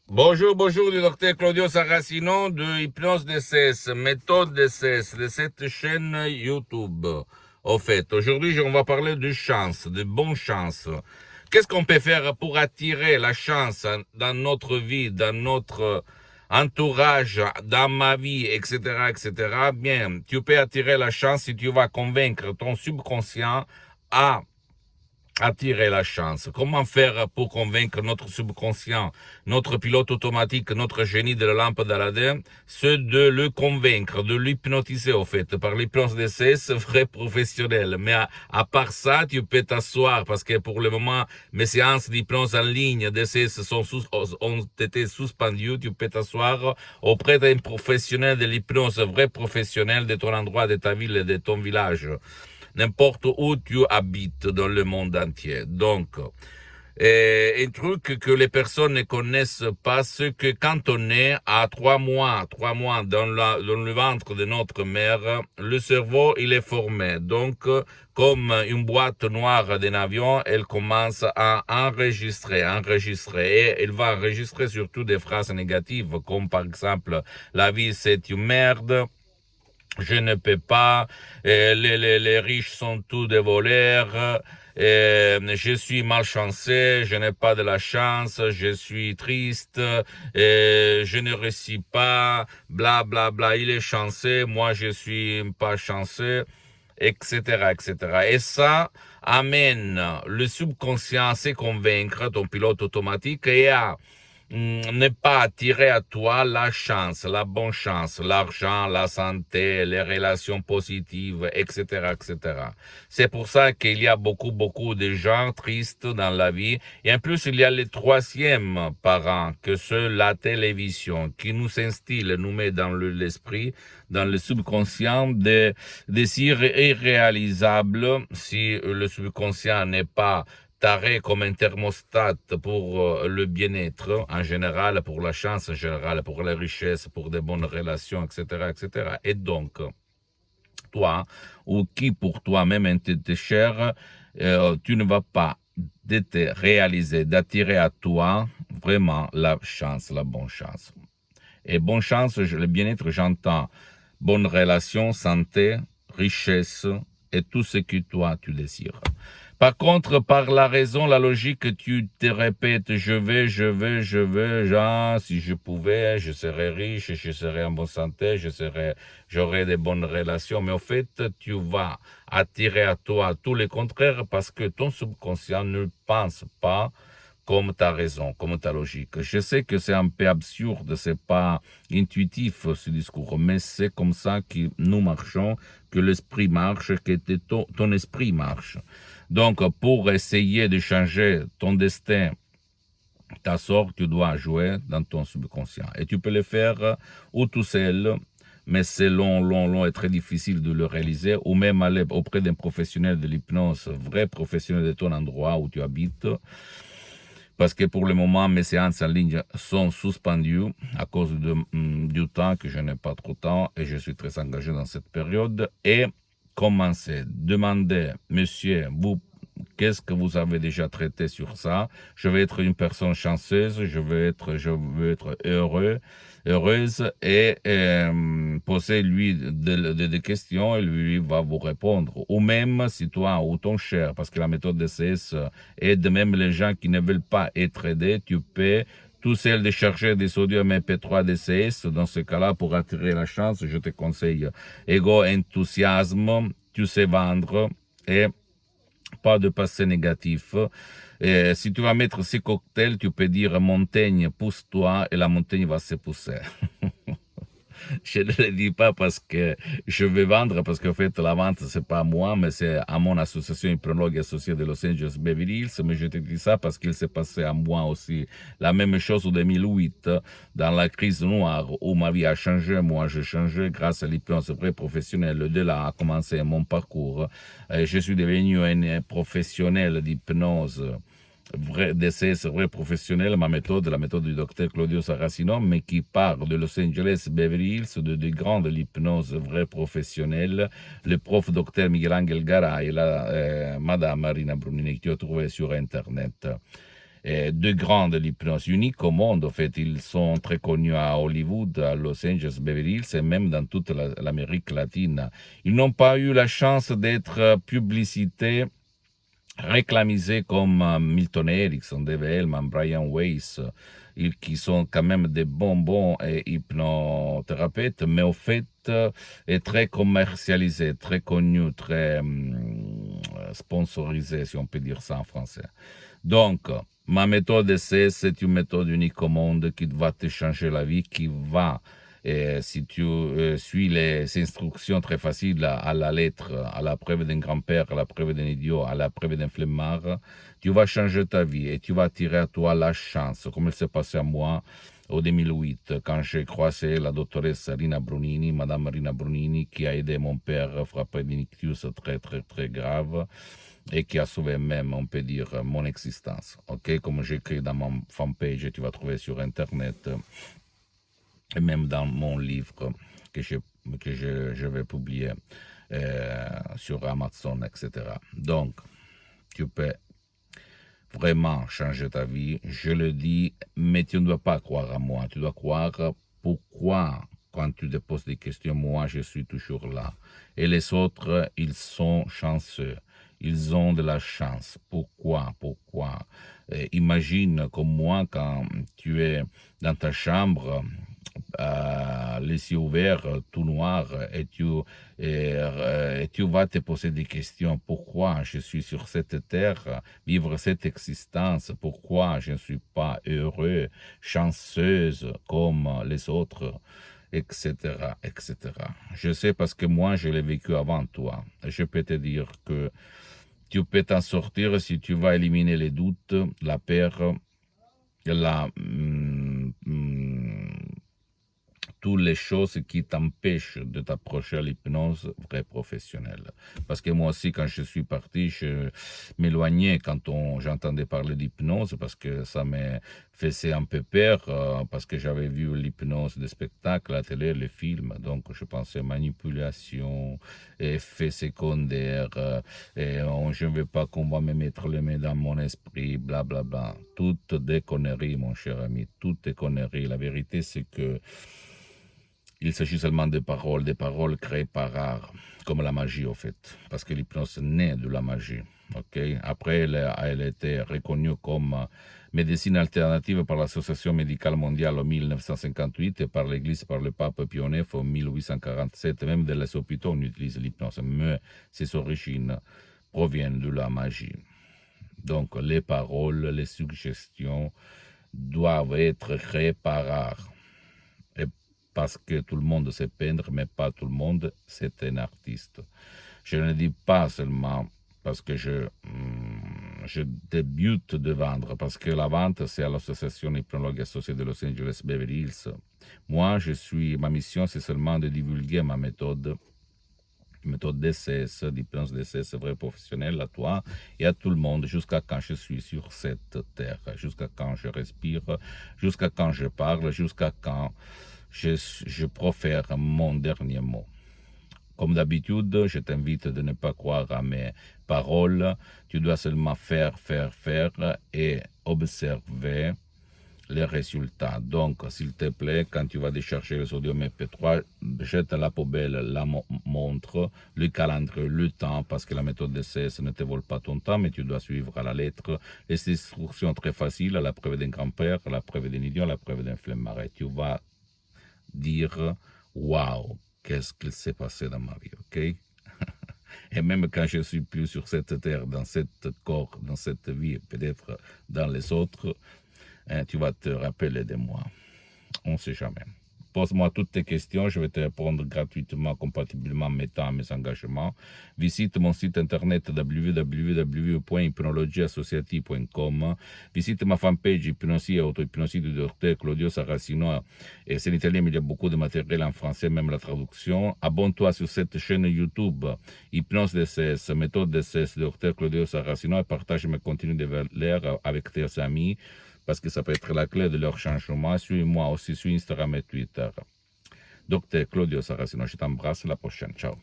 Bonjour, bonjour du docteur Claudio Saracino de Hypnose DCS, méthode DCS de cette chaîne YouTube. Au fait, aujourd'hui, on va parler de chance, de bonne chance. Qu'est-ce qu'on peut faire pour attirer la chance dans notre vie, dans notre entourage, dans ma vie, etc., etc. Bien, tu peux attirer la chance si tu vas convaincre ton subconscient à attirer la chance. Comment faire pour convaincre notre subconscient, notre pilote automatique, notre génie de la lampe d'Aladin, ce de le convaincre, de l'hypnotiser au fait, par l'hypnose DCS, vrai professionnel. Mais à part ça, tu peux t'asseoir parce que pour le moment, mes séances d'hypnose en ligne DCS ont été suspendues. Tu peux t'asseoir auprès d'un professionnel de l'hypnose, vrai professionnel de ton endroit, de ta ville et de ton village, n'importe où tu habites dans le monde entier. Donc, un truc que les personnes ne connaissent pas, c'est que quand on est à 3 mois dans le ventre de notre mère, le cerveau, il est formé. Donc, comme une boîte noire d'un avion, elle commence à enregistrer. Et elle va enregistrer surtout des phrases négatives, comme par exemple, la vie c'est une merde, je ne peux pas, les riches sont tous des voleurs, je suis malchanceux, je n'ai pas de la chance, je suis triste, je ne réussis pas, bla bla bla, il est chanceux, moi je suis pas chanceux, etc., etc. Et ça amène le subconscient à se convaincre, ton pilote automatique, et à ne pas attirer à toi la chance, la bonne chance, l'argent, la santé, les relations positives, etc., etc. C'est pour ça qu'il y a beaucoup de gens tristes dans la vie. Et en plus, il y a le troisième parent, que c'est la télévision, qui nous instille, nous met dans l'esprit, dans le subconscient, des désirs irréalisables si le subconscient n'est pas taré comme un thermostat pour le bien-être en général, pour la chance en général, pour la richesse, pour des bonnes relations, etc., etc. Et donc, toi, ou qui pour toi-même était cher, tu ne vas pas te réaliser, d'attirer à toi vraiment la chance, la bonne chance. Et bonne chance, le bien-être, j'entends bonne relation, santé, richesse et tout ce que toi tu désires. Par contre, par la raison, la logique, tu te répètes, je veux, genre, si je pouvais, je serais riche, je serais en bonne santé, j'aurais des bonnes relations. Mais au fait, tu vas attirer à toi tout le contraire parce que ton subconscient ne pense pas comme ta raison, comme ta logique. Je sais que c'est un peu absurde, c'est pas intuitif ce discours, mais c'est comme ça que nous marchons, que l'esprit marche, que ton esprit marche. Donc, pour essayer de changer ton destin, ta sorte, tu dois jouer dans ton subconscient. Et tu peux le faire ou tout seul, mais c'est long et très difficile de le réaliser, ou même aller auprès d'un professionnel de l'hypnose, vrai professionnel de ton endroit où tu habites, parce que pour le moment, mes séances en ligne sont suspendues à cause du temps, que je n'ai pas trop de temps et je suis très engagé dans cette période. Et commencer, demander, monsieur, vous, qu'est-ce que vous avez déjà traité sur ça? Je veux être une personne chanceuse, je veux être heureuse, et poser lui des questions et lui va vous répondre. Ou même si toi ou ton cher, parce que la méthode DCS aide même les gens qui ne veulent pas être aidés, tu peux tout seul de chercher des audios MP3 DCS. Dans ce cas-là, pour attirer la chance, je te conseille Ego Enthousiasme, tu sais vendre, et pas de passé négatif. Et si tu vas mettre ces cocktails, tu peux dire montagne, pousse-toi, et la montagne va se pousser. Je ne le dis pas parce que je vais vendre, parce qu'en fait, la vente, c'est pas à moi, mais c'est à mon association hypnologue associée de Los Angeles Beverly Hills. Mais je te dis ça parce qu'il s'est passé à moi aussi la même chose en 2008, dans la crise noire, où ma vie a changé. Moi, j'ai changé grâce à l'hypnose vrai professionnelle. De là a commencé mon parcours. Je suis devenu un professionnel d'hypnose vrai DCS, vrai professionnel, ma méthode, la méthode du docteur Claudio Saracino, mais qui part de Los Angeles, Beverly Hills, de grandes l'hypnose vrai professionnelle, le prof docteur Miguel Angel Garay et la madame Marina Brunini, que tu as trouvé sur Internet. deux grands de l'hypnose, uniques au monde. En fait, ils sont très connus à Hollywood, à Los Angeles, Beverly Hills et même dans toute l'Amérique latine. Ils n'ont pas eu la chance d'être publicités, réclamisés comme Milton Erickson, Dave Hellman, Brian Weiss, qui sont quand même des bons hypnothérapeutes, mais au fait, est très commercialisé, très connu, très sponsorisé, si on peut dire ça en français. Donc, ma méthode d'essai, c'est une méthode unique au monde qui va te changer la vie, qui va, si tu suis les instructions très faciles à la lettre, à la preuve d'un grand-père, à la preuve d'un idiot, à la preuve d'un flemmard, tu vas changer ta vie et tu vas attirer à toi la chance, comme il s'est passé à moi au 2008, quand j'ai croisé la doctoresse Rina Brunini, Madame Rina Brunini, qui a aidé mon père frappé d'un ictus très grave et qui a sauvé même, on peut dire, mon existence. Ok, comme j'écris dans mon fanpage, tu vas trouver sur Internet, et même dans mon livre que je vais publier sur Amazon, etc. Donc, tu peux vraiment changer ta vie, je le dis, mais tu ne dois pas croire à moi, tu dois croire pourquoi, quand tu te poses des questions, moi je suis toujours là. Et les autres, ils sont chanceux, ils ont de la chance. Pourquoi? Imagine comme moi, quand tu es dans ta chambre, les yeux ouverts, tout noir, et tu vas te poser des questions. Pourquoi je suis sur cette terre, vivre cette existence? Pourquoi je ne suis pas heureux, chanceuse comme les autres, etc., etc. Je sais parce que moi, je l'ai vécu avant toi. Je peux te dire que tu peux t'en sortir si tu vas éliminer les doutes, la peur, toutes les choses qui t'empêchent de t'approcher à l'hypnose vraie professionnelle. Parce que moi aussi, quand je suis parti, je m'éloignais quand j'entendais parler d'hypnose, parce que ça me faisait un peu peur, parce que j'avais vu l'hypnose des spectacles, la télé, les films, donc je pensais manipulation, effets secondaires, et je ne veux pas qu'on va me mettre les mains dans mon esprit, blablabla. Bla, bla. Toutes des conneries, mon cher ami, toutes des conneries. La vérité, c'est que il s'agit seulement des paroles créées par art, comme la magie au fait, parce que l'hypnose naît de la magie. Okay? Après, elle a été reconnue comme médecine alternative par l'Association médicale mondiale en 1958 et par l'Église, par le pape Pie IX en 1847. Même dans les hôpitaux, on utilise l'hypnose, mais ses origines proviennent de la magie. Donc, les paroles, les suggestions doivent être créées par art. Parce que tout le monde sait peindre, mais pas tout le monde c'est un artiste. Je ne dis pas seulement parce que je débute de vendre, parce que la vente, c'est à l'Association hypnologue associée de Los Angeles Beverly Hills. Moi, ma mission, c'est seulement de divulguer ma méthode DCS, d'hypnose DCS vrai professionnel à toi et à tout le monde jusqu'à quand je suis sur cette terre, jusqu'à quand je respire, jusqu'à quand je parle, jusqu'à quand je profère mon dernier mot. Comme d'habitude, je t'invite de ne pas croire à mes paroles. Tu dois seulement faire et observer les résultats. Donc, s'il te plaît, quand tu vas décharger le sodium MP3, jette à la poubelle la montre, le calendrier, le temps, parce que la méthode DCS ne te vole pas ton temps, mais tu dois suivre à la lettre les instructions très faciles, à la preuve d'un grand-père, à la preuve d'un idiot, à la preuve d'un flemmard. Et tu vas dire, waouh, qu'est-ce qu'il s'est passé dans ma vie, ok? Et même quand je suis plus sur cette terre, dans cette corps, dans cette vie, peut-être dans les autres, tu vas te rappeler de moi. On ne sait jamais. Pose-moi toutes tes questions, je vais te répondre gratuitement, compatiblement mettant mes engagements. Visite mon site internet www.hypnologieassociative.com. Visite ma fanpage Hypnosie et auto-hypnosie du docteur Claudio Saracino. Et c'est l'italien, mais il y a beaucoup de matériel en français, même la traduction. Abonne-toi sur cette chaîne YouTube, Hypnose DCS, méthode DCS, docteur Claudio Saracino, et partage mes contenus de valeur avec tes amis, parce que ça peut être la clé de leur changement. Suis-moi aussi sur Instagram et Twitter. Docteur Claudio Saracino, je t'embrasse, à la prochaine. Ciao.